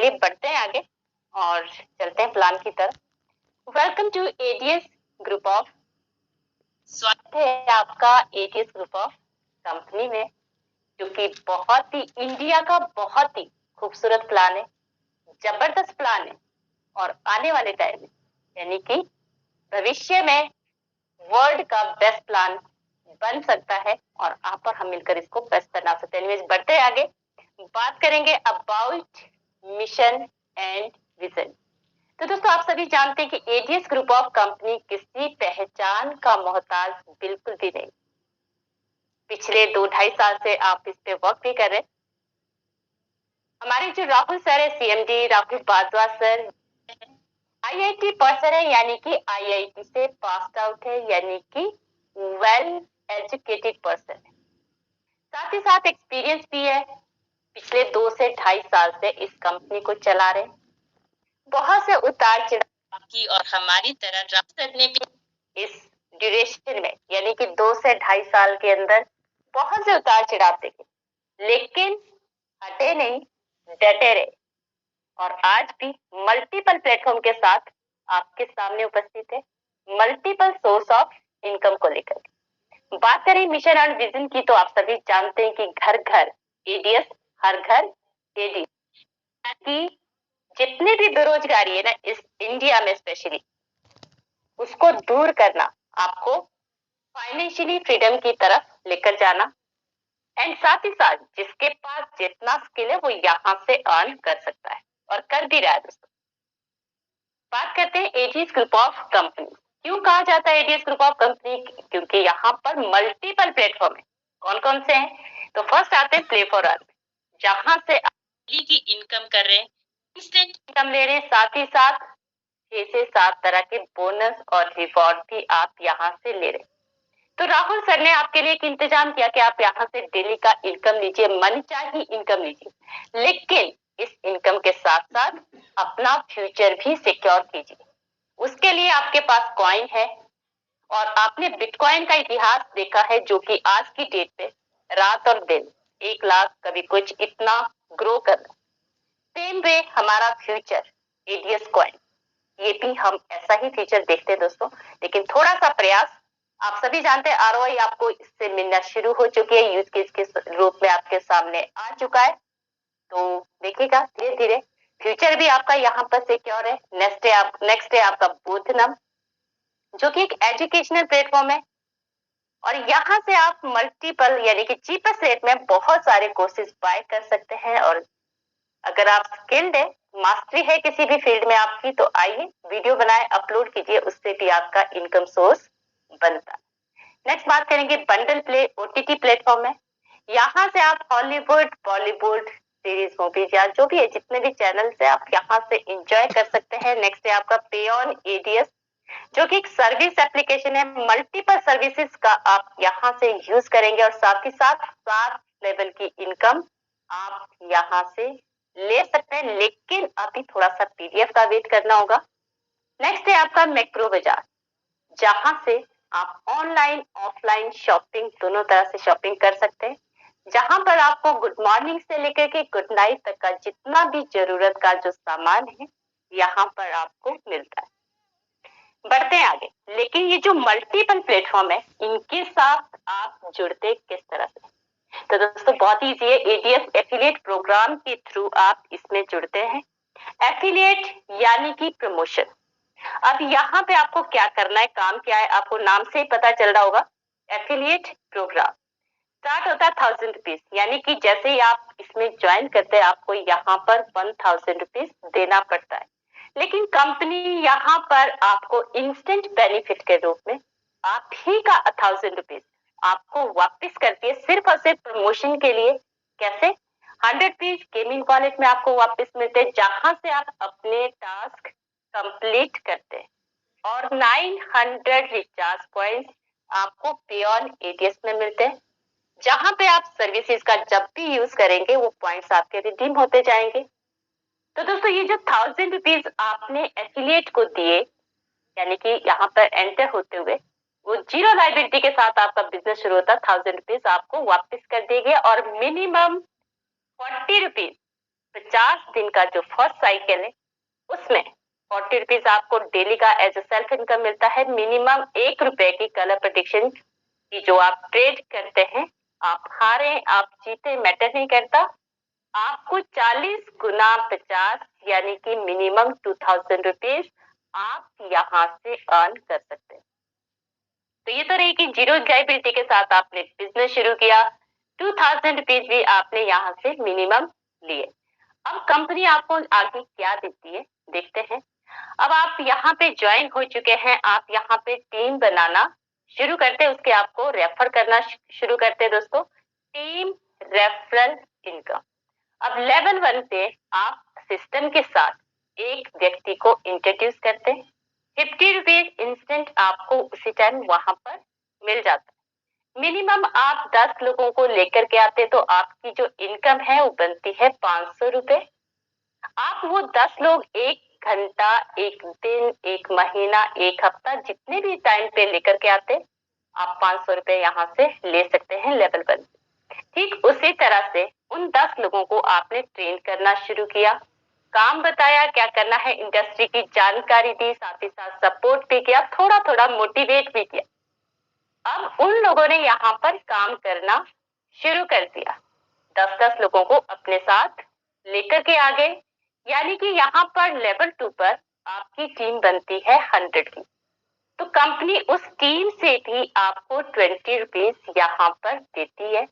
चलिए बढ़ते हैं आगे और चलते हैं प्लान की तरफ। Welcome to ADS group of. स्वागत है आपका एडीएस ग्रुप ऑफ कंपनी में, जो कि बहुत ही इंडिया का बहुत ही खूबसूरत प्लान है, जबरदस्त प्लान है और आने वाले टाइम में यानी कि भविष्य में वर्ल्ड का बेस्ट प्लान बन सकता है और आप और हम मिलकर इसको बेस्ट बना सकते हैं। बढ़ते हैं आगे, बात करेंगे अबाउट मिशन एंड विजन। तो दोस्तों आप सभी जानते हैं कि एडीएस ग्रुप ऑफ कंपनी किसी पहचान का मोहताज बिल्कुल भी नहीं। पिछले 2-2.5 साल से आप इस पे वर्क भी कर रहे हैं। हमारे जो राहुल सर है, CMD Rahul Bajwa sir, IIT person है, यानी कि आईआईटी से पास आउट है, यानी कि वेल एजुकेटेड पर्सन है। साथ ही साथ एक्सपीरियंस भी है, पिछले 2 से 2.5 साल से इस कंपनी को चला रहे। बहुत से उतार चढ़ाव की और हमारी तरह रास्ते ने भी इस ड्यूरेशन में यानी कि 2 से 2.5 साल के अंदर बहुत से उतार चढ़ाव देखे, लेकिन हटे नहीं, डटे रहे और आज भी मल्टीपल प्लेटफॉर्म के साथ आपके सामने उपस्थित है, मल्टीपल सोर्स ऑफ इनकम को लेकर। बात करें मिशन एंड विजन की, तो आप सभी जानते हैं कि घर घर एडीएस, हर घर एडीएस, कि जितनी भी बेरोजगारी है ना इस इंडिया में स्पेशली, उसको दूर करना, आपको फाइनेंशियली फ्रीडम की तरफ लेकर जाना, एंड साथ ही साथ जिसके पास जितना स्किल है वो यहाँ से अर्न कर सकता है और कर भी रहा है। दोस्तों बात करते हैं एडीएस ग्रुप ऑफ कंपनी। क्यों कहा जाता है एडीएस ग्रुप ऑफ कंपनी? क्योंकि यहाँ पर मल्टीपल प्लेटफॉर्म है। कौन कौन से हैं? तो फर्स्ट आते हैं प्ले फॉर अर्न, जहां से आप की इनकम कर रहे हैं, इंस्टेंट इनकम ले रहे हैं, साथ ही साथ 6 से 7 तरह के बोनस और रिवॉर्ड भी आप यहाँ से ले रहे हैं। तो राहुल सर ने आपके लिए एक इंतजाम किया कि आप यहाँ से डेली का इनकम लीजिए, मन चाहे इनकम लीजिए, लेकिन इस इनकम के साथ साथ अपना फ्यूचर भी सिक्योर कीजिए। उसके लिए आपके पास कॉइन है और आपने बिटकॉइन का इतिहास देखा है, जो कि आज की डेट पे रात और दिन 1 लाख कभी कुछ इतना ग्रो कर रहा है। सेम वे हमारा फ्यूचर एडीएस कॉइन, ये भी हम ऐसा ही फीचर देखते हैं दोस्तों, लेकिन थोड़ा सा प्रयास। आप सभी जानते हैं आरओआई आपको इससे मिलना शुरू हो चुकी है, यूज केस के रूप में आपके सामने आ चुका है। तो देखिएगा धीरे धीरे फ्यूचर भी आपका यहाँ पर सिक्योर है। नेक्स्ट है आपका बोधनम, जो कि एक एजुकेशनल प्लेटफॉर्म है और यहाँ से आप मल्टीपल यानी कि चीपेस्ट रेट में बहुत सारे कोर्सेज बाय कर सकते हैं। और अगर आप स्किल्ड है, मास्टरी है किसी भी फील्ड में आपकी, तो आइए वीडियो बनाए अपलोड कीजिए, उससे भी आपका इनकम सोर्स बनता है। नेक्स्ट बात करेंगे बंडल प्ले ओटीटी प्लेटफॉर्म है। यहाँ से आप हॉलीवुड बॉलीवुड सीरीज मूवीज या जो भी है जितने भी चैनल है आप यहाँ से एंजॉय कर सकते हैं। नेक्स्ट है आपका पे ऑन एडीएस, जो कि एक सर्विस एप्लीकेशन है। मल्टीपल सर्विसेज का आप यहाँ से यूज करेंगे और साथ ही साथ 7 लेवल की इनकम आप यहाँ से ले सकते हैं, लेकिन अभी थोड़ा सा पीडीएफ का वेट करना होगा। नेक्स्ट है आपका मैक्रो बाजार, जहां से आप ऑनलाइन ऑफलाइन शॉपिंग दोनों तरह से शॉपिंग कर सकते हैं, जहां पर आपको गुड मॉर्निंग से लेकर के गुड नाइट तक का जितना भी जरूरत का जो सामान है यहाँ पर आपको मिलता है। बढ़ते हैं आगे, लेकिन ये जो मल्टीपल प्लेटफॉर्म है इनके साथ आप जुड़ते किस तरह से? तो दोस्तों बहुत इजी है, एडीएस एफिलिएट प्रोग्राम के थ्रू आप इसमें जुड़ते हैं। एफिलिएट यानी कि प्रमोशन। अब यहाँ पे आपको क्या करना है, काम क्या है, आपको नाम से ही पता चल रहा होगा। एफिलिएट प्रोग्राम स्टार्ट होता है 1000 रुपीज, यानी कि जैसे ही आप इसमें ज्वाइन करते हैं आपको यहाँ पर 1000 रुपीज देना पड़ता है, लेकिन कंपनी यहाँ पर आपको इंस्टेंट बेनिफिट के रूप में आप ही का 1000 रुपीज आपको वापस करती है, सिर्फ और सिर्फ प्रमोशन के लिए। कैसे? 100 रुपीज गेमिंग वॉलेट में आपको वापस मिलते हैं, जहां से आप अपने टास्क कंप्लीट करते हैं, और 900 रिचार्ज पॉइंट्स आपको पे ऑन एटीएस में मिलते हैं, जहां पे आप सर्विसेज का जब भी यूज करेंगे वो पॉइंट्स आपके रिडीम होते जाएंगे। तो दोस्तों ये जो 1000 रुपीज आपने एफिलिएट को दिए, यानी कि यहाँ पर एंटर होते हुए वो जीरो लाइबिलिटी के साथ आपका बिजनेस शुरू होता है, 1000 रुपीज आपको वापस कर दिए गए और मिनिमम 40 रुपीज 50 दिन का जो फर्स्ट साइकिल है उसमें 40 रुपीज आपको डेली का एज ए सेल्फ इनकम मिलता है। मिनिमम 1 रुपए की कलर प्रेडिक्शन की जो आप ट्रेड करते हैं, आप हारे आप जीते मैटर नहीं करता, आपको 40 गुना 50 यानी कि मिनिमम 2000 रुपीज आप यहाँ से अर्न कर सकते हैं। तो ये तो रही कि जीरो लायबिलिटी के साथ आपने बिजनेस शुरू किया, 2000 रुपीज भी आपने यहाँ से मिनिमम लिए। अब कंपनी आपको आगे क्या देती है देखते हैं। अब आप यहाँ पे ज्वाइन हो चुके हैं, आप यहाँ पे टीम बनाना शुरू करते हैं, उसके आपको रेफर करना शुरू करते हैं दोस्तों, टीम रेफरल इनकम। अब लेवल 1 पे आप सिस्टम के साथ एक व्यक्ति को इंट्रोड्यूस करते हैं, 50 रुपीज इंस्टेंट आपको उसी टाइम वहां पर मिल जाता है। मिनिमम आप 10 लोगों को लेकर के आते तो आपकी जो इनकम है वो बनती है 500 रुपए। आप वो 10 लोग 1 घंटा, 1 दिन, 1 महीना, 1 हफ्ता जितने भी टाइम पे लेकर के आते आप 500 रुपए यहाँ से ले सकते हैं लेवल 1। ठीक उसी तरह से उन 10 लोगों को आपने ट्रेन करना शुरू किया, काम बताया क्या करना है, इंडस्ट्री की जानकारी दी, साथ ही साथ सपोर्ट भी किया, थोड़ा थोड़ा मोटिवेट भी किया। अब उन लोगों ने यहाँ पर काम करना शुरू कर दिया, 10-10 लोगों को अपने साथ लेकर के आ गए, यानी कि यहाँ पर लेवल 2 पर आपकी टीम बनती है 100 की। तो कंपनी उस टीम से भी आपको 20 रुपीज यहाँ पर देती है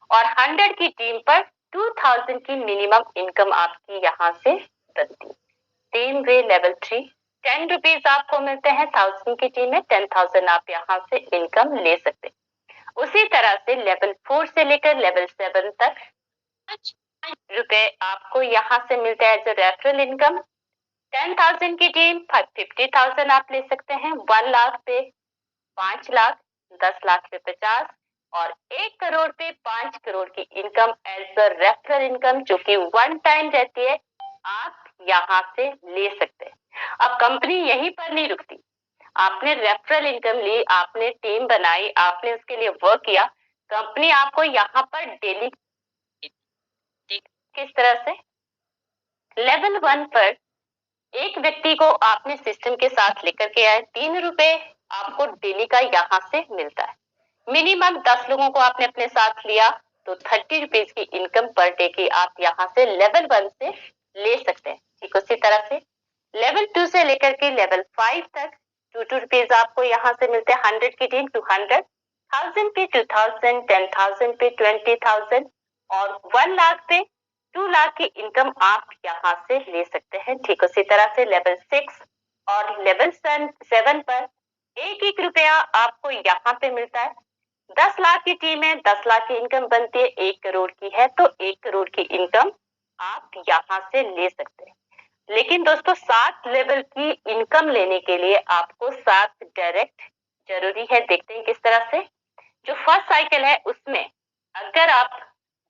और 100 की टीम पर 2000 की मिनिमम इनकम आपकी यहाँ से बनती है। सेम वे लेवल 3 10 रुपीज आपको मिलते हैं, 1000 की टीम में 10,000 आप यहाँ से इनकम ले सकते हैं। उसी तरह से लेवल 4 से लेकर लेवल 7 तक 5 रुपए आपको यहाँ से मिलता है एज रेफरल इनकम। 10,000 की टीम 50,000 आप ले सकते हैं, 1 लाख पे 5 लाख, 10 लाख पे 50 और 1 करोड़ पे 5 करोड़ की income as a referral income जो कि 1 टाइम रहती है, आप यहाँ से ले सकते हैं। अब कंपनी यहीं पर नहीं रुकती, आपने रेफरल इनकम ली, आपने टीम बनाई, आपने उसके लिए वर्क किया, कंपनी आपको यहाँ पर डेली किस तरह से लेवल 1 पर एक व्यक्ति को आपने सिस्टम के साथ लेकर के आए, 3 रुपए आपको डेली का यहाँ से मिलता है। मिनिमम 10 लोगों को आपने अपने साथ लिया तो 30 रुपीज की इनकम पर डे की आप यहाँ से लेवल 1 से ले सकते हैं। ठीक उसी तरह से लेवल 2 से लेकर के लेवल 5 तक 2 रुपीज आपको यहाँ से मिलते हैं, 100 की टीम 200, 1000 पे 2000, 10,000 पे 20,000 और 1 लाख पे 2 लाख की इनकम आप यहाँ से ले सकते हैं। ठीक उसी तरह से लेवल 6 और लेवल 7 पर 1-1 रुपया आपको यहाँ पे मिलता है। 10 लाख की टीम है, 10 लाख की इनकम बनती है, 1 करोड़ की है तो 1 करोड़ की इनकम आप यहाँ से ले सकते हैं। लेकिन दोस्तों 7 लेवल की इनकम लेने के लिए आपको 7 डायरेक्ट जरूरी है। देखते हैं किस तरह से। जो फर्स्ट साइकिल है उसमें अगर आप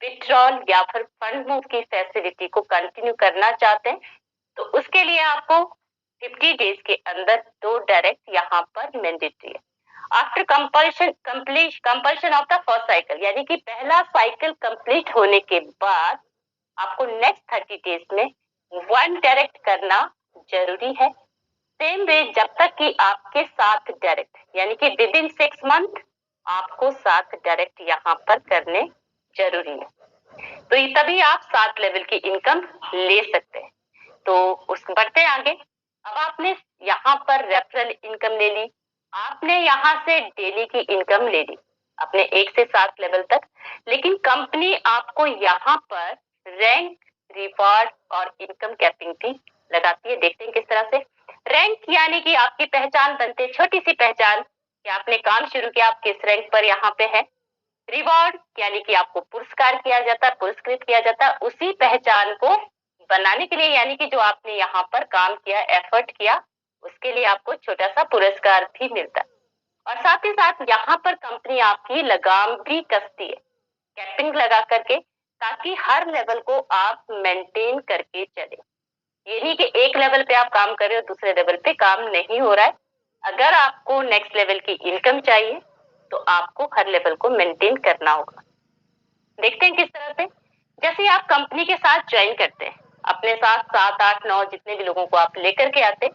विथड्रॉल या फिर फंड मूव की फैसिलिटी को कंटिन्यू करना चाहते हैं तो उसके लिए आपको 50 डेज के अंदर 2 डायरेक्ट यहाँ पर मैंडेटरी है। After compulsion of the first cycle, यानी कि पहला साइकिल कंप्लीट होने के बाद आपको नेक्स्ट 30 डेज में 1 डायरेक्ट करना जरूरी है। सेम वे जब तक कि आपके 7 डायरेक्ट, यानी कि विद इन 6 मंथ आपको 7 डायरेक्ट यहाँ पर करने जरूरी है, तो ये तभी आप 7 लेवल की इनकम ले सकते हैं। तो उस बढ़ते आगे, अब आपने यहाँ पर रेफरल इनकम ले ली, आपने यहाँ से डेली की इनकम ले ली अपने 1 से 7 लेवल तक, लेकिन कंपनी आपको यहाँ पर रैंक, रिवार्ड और इनकम कैपिंग भी लगाती है। देखते हैं किस तरह से। रैंक यानी कि आपकी पहचान बनते, छोटी सी पहचान कि आपने काम शुरू किया, आप किस रैंक पर यहाँ पे है। रिवॉर्ड यानी कि आपको पुरस्कार किया जाता है, पुरस्कृत किया जाता है उसी पहचान को बनाने के लिए, यानी कि जो आपने यहाँ पर काम किया, एफर्ट किया, उसके लिए आपको छोटा सा पुरस्कार भी मिलता है। और साथ ही साथ यहाँ पर कंपनी आपकी लगाम भी कसती है, कैपिंग लगा करके, ताकि हर लेवल को आप मेंटेन करके चले। ये नहीं कि एक लेवल पे आप काम कर रहे हो दूसरे लेवल पे काम नहीं हो रहा है। अगर आपको नेक्स्ट लेवल की इनकम चाहिए तो आपको हर लेवल को मेंटेन करना होगा। देखते हैं किस तरह से। जैसे ही आप कंपनी के साथ ज्वाइन करते हैं, अपने साथ 7, 8, 9 जितने भी लोगों को आप लेकर के आते,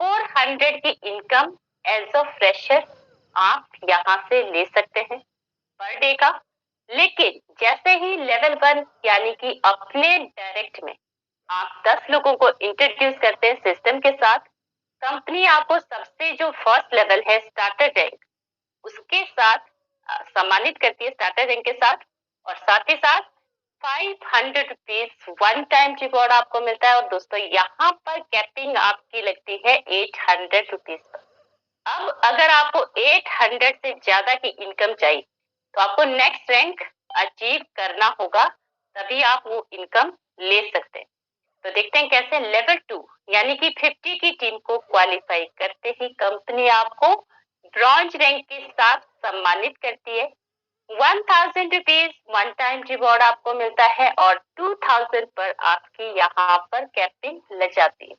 400 की इनकम एज अ फ्रेशर आप यहाँ से ले सकते हैं पर डे का। लेकिन जैसे ही लेवल 1 यानी कि अपने डायरेक्ट में आप 10 लोगों को इंट्रोड्यूस करते हैं सिस्टम के साथ, कंपनी आपको सबसे जो फर्स्ट लेवल है स्टार्टर रैंक उसके साथ सम्मानित करती है, स्टार्टर रैंक के साथ। और साथ ही साथ 500 रुपीज वन टाइम रिवॉर्ड आपको मिलता है। और दोस्तों यहाँ पर कैपिंग आपकी लगती है 800 रुपीज पर। अब अगर आपको 800 से ज्यादा की इनकम चाहिए तो आपको नेक्स्ट रैंक अचीव करना होगा, तभी आप वो इनकम ले सकते हैं। तो देखते हैं कैसे। लेवल 2 यानी कि 50 की टीम को क्वालिफाई करते ही कंपनी आपको ब्रॉन्ज रैंक के साथ सम्मानित करती है। 1000 रुपीज वन टाइम रिवॉर्ड आपको मिलता है और 2000 पर आपकी यहाँ पर कैपिंग लग जाती है।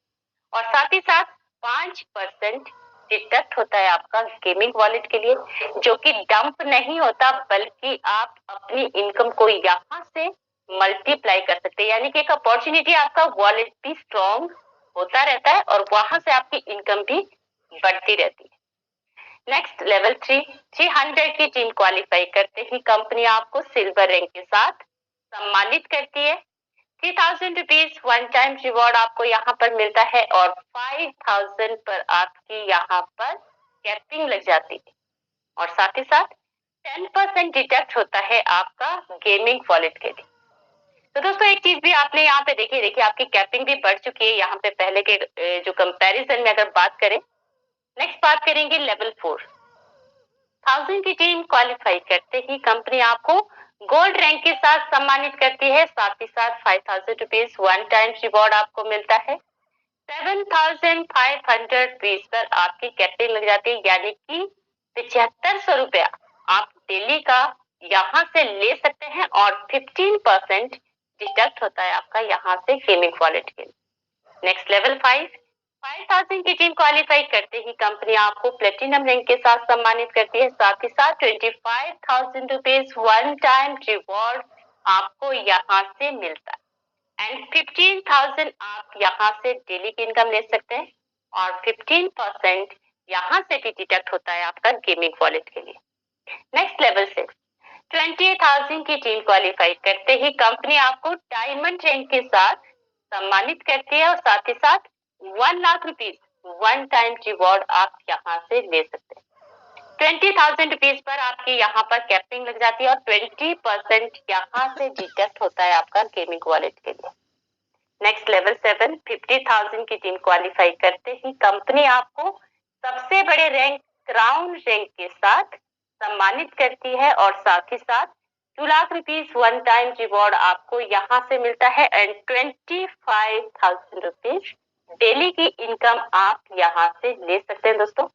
और साथ ही साथ 5% डिडक्ट होता है आपका गेमिंग वॉलेट के लिए, जो कि डंप नहीं होता बल्कि आप अपनी इनकम को यहाँ से मल्टीप्लाई कर सकते हैं। यानी कि एक अपॉर्चुनिटी, आपका वॉलेट भी स्ट्रॉन्ग होता रहता है और वहां से आपकी इनकम भी बढ़ती रहती है। नेक्स्ट लेवल 3, 300 की टीम क्वालिफाई करते ही कंपनी आपको सिल्वर रैंक के साथ सम्मानित करती है। 3000 रुपीज वन टाइम रिवॉर्ड आपको यहाँ पर मिलता है और 5000 पर आपकी यहाँ पर कैपिंग लग जाती है। और साथ ही साथ 10% डिडक्ट होता है आपका गेमिंग वॉलेट के लिए। तो दोस्तों एक चीज भी आपने यहाँ पे देखिए आपकी कैपिंग भी बढ़ चुकी है यहाँ पे पहले के जो कंपैरिजन में अगर बात करें। नेक्स्ट बात करेंगे लेवल 4। 1000 की टीम क्वालिफाई करते ही कंपनी आपको गोल्ड रैंक के साथ सम्मानित करती है। साथ ही साथ 5000 रुपीज वन टाइम रिवॉर्ड आपको मिलता है। 7500 रुपीज पर आपकी कैपिंग लग जाती है, यानी कि 7500 रुपया आप डेली का यहाँ से ले सकते हैं और 15% डिडक्ट होता है आपका यहाँ से गेमिंग वॉलेट के लिए। नेक्स्ट लेवल 5, 5000 की टीम क्वालिफाई करते ही कंपनी आपको प्लेटिनम रैंक के साथ सम्मानित करती है। साथ ही साथ 25,000 रुपीज वन टाइम रिवॉर्ड आपको यहाँ से मिलता है एंड 15,000 आप यहाँ से डेली की इनकम ले सकते हैं और 15% यहाँ से भी डिडक्ट होता है आपका गेमिंग वॉलेट के लिए। नेक्स्ट लेवल 6, 28,000 की टीम क्वालिफाई करते ही कंपनी आपको डायमंड रैंक के साथ सम्मानित करती है और साथ ही साथ 1 lakh rupees one time reward आप यहाँ से ले सकते हैं। 20,000 रुपीज पर आपकी यहाँ पर कैपिंग लग जाती है और 20% यहाँ से डिडक्ट होता है आपका गेमिंग वॉलेट के लिए। नेक्स्ट लेवल 7, 50,000 की टीम क्वालिफाई करते ही कंपनी आपको सबसे बड़े रैंक क्राउन रैंक के साथ सम्मानित करती है और साथ ही साथ 2 lakh rupees one time reward आपको यहाँ से मिलता है एंड 25,000 रुपीज डेली की इनकम आप यहाँ से ले सकते हैं दोस्तों।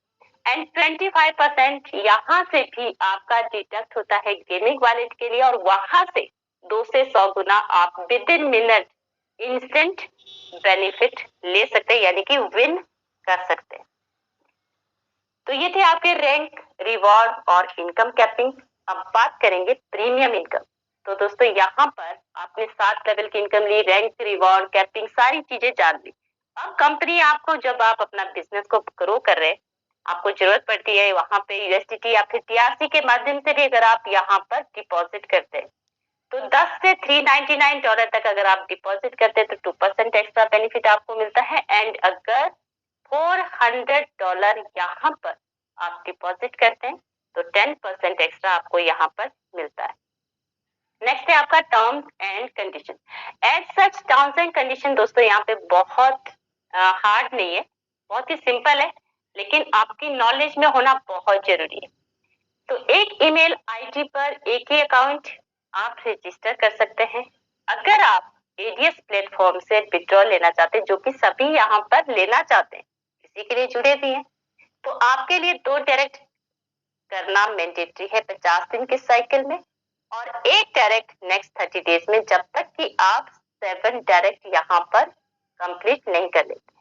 एंड 25% यहाँ से भी आपका डिडक्ट होता है गेमिंग वॉलेट के लिए और वहां से 2 से 100 गुना आप with in minute instant benefit ले सकते हैं, यानी कि विन कर सकते हैं। तो ये थे आपके रैंक, रिवॉर्ड और इनकम कैपिंग। अब बात करेंगे प्रीमियम इनकम। तो दोस्तों यहाँ पर आपने 7 लेवल की इनकम ली, रैंक, रिवॉर्ड, कैपिंग सारी चीजें जान ली। अब कंपनी आपको, जब आप अपना बिजनेस को ग्रो कर रहे हैं, आपको जरूरत पड़ती है वहां पे यूएसडीटी या फिर टीआरसी के माध्यम से भी अगर आप यहाँ पर डिपॉजिट करते हैं तो 10 से $399 तक अगर आप डिपॉजिट करते हैं तो 2% एक्स्ट्रा बेनिफिट आपको मिलता है। एंड अगर $400 यहाँ पर आप डिपॉजिट करते हैं तो 10% एक्स्ट्रा आपको यहाँ पर मिलता है। नेक्स्ट है आपका terms and condition. As such terms and condition दोस्तों यहाँ पे बहुत हार्ड नहीं है, बहुत ही सिंपल है, लेकिन आपकी नॉलेज में होना बहुत जरूरी है। तो एक ईमेल आईडी पर एक ही अकाउंट आप रजिस्टर कर सकते हैं। अगर आप एडीएस प्लेटफॉर्म से विड्रॉ लेना चाहते हैं, जो कि सभी यहाँ पर लेना चाहते हैं, इसी के लिए जुड़े भी हैं, तो आपके लिए 2 डायरेक्ट करना मैंडेटरी है 50 दिन के साइकिल में और 1 डायरेक्ट नेक्स्ट 30 डेज में, जब तक कि आप 7 डायरेक्ट यहाँ पर कंप्लीट नहीं कर लेते।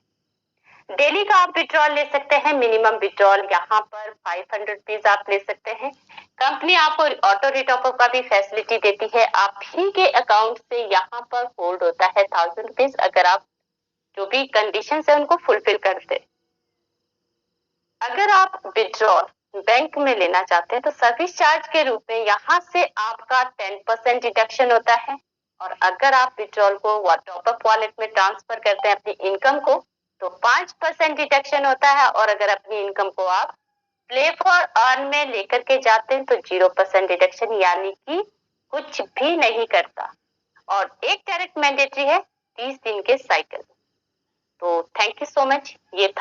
डेली का आप विड्रॉल ले सकते हैं। मिनिमम विड्रॉल यहाँ पर 500 रुपीज आप ले सकते हैं। कंपनी आपको ऑटो रिटॉपअप का भी फैसिलिटी देती है। आप ही के अकाउंट से यहाँ पर होल्ड होता है 1000 रुपीज, अगर आप जो भी कंडीशन है उनको फुलफिल करते। अगर आप विड्रॉल बैंक में लेना चाहते हैं तो सर्विस चार्ज के रूप में यहाँ से आपका 10% डिडक्शन होता है। और अगर आप विड्रॉल को टॉपअप वॉलेट में ट्रांसफर करते हैं अपनी इनकम को तो 5% डिडक्शन होता है। और अगर अपनी इनकम को आप प्ले फॉर अर्न में लेकर के जाते हैं तो 0% डिडक्शन, यानी कि कुछ भी नहीं करता। और एक डायरेक्ट मैंडेटरी है 30 दिन के साइकिल। तो थैंक यू सो मच। ये